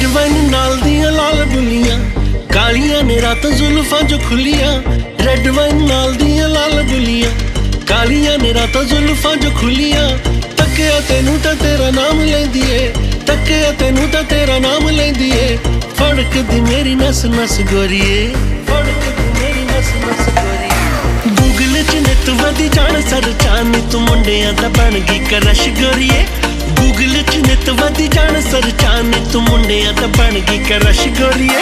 Red wine नाल दियां लाल बुलियां, कालियां ने रातां जुल्फां जो खुलियां। रेड वाइन नाल दियां लाल बुलियां, कालियां ने रातां जुल्फां जो खुलियां। तकिया तेनू तां तेरा नाम लैंदी ए, तकिया तेनू तां तेरा नाम लैंदी ए। फड़कदी मेरी नस नस गोरिए, फड़कदी मेरी नस नस गोरिए। गूगल च नित वधी जाण सरचान, तू मुंडियां दा बन गई क्रश गोरिए। गूगल च नित वधी जाण सरचान, तू मुंडियां दा बन गई क्रश गोरिए।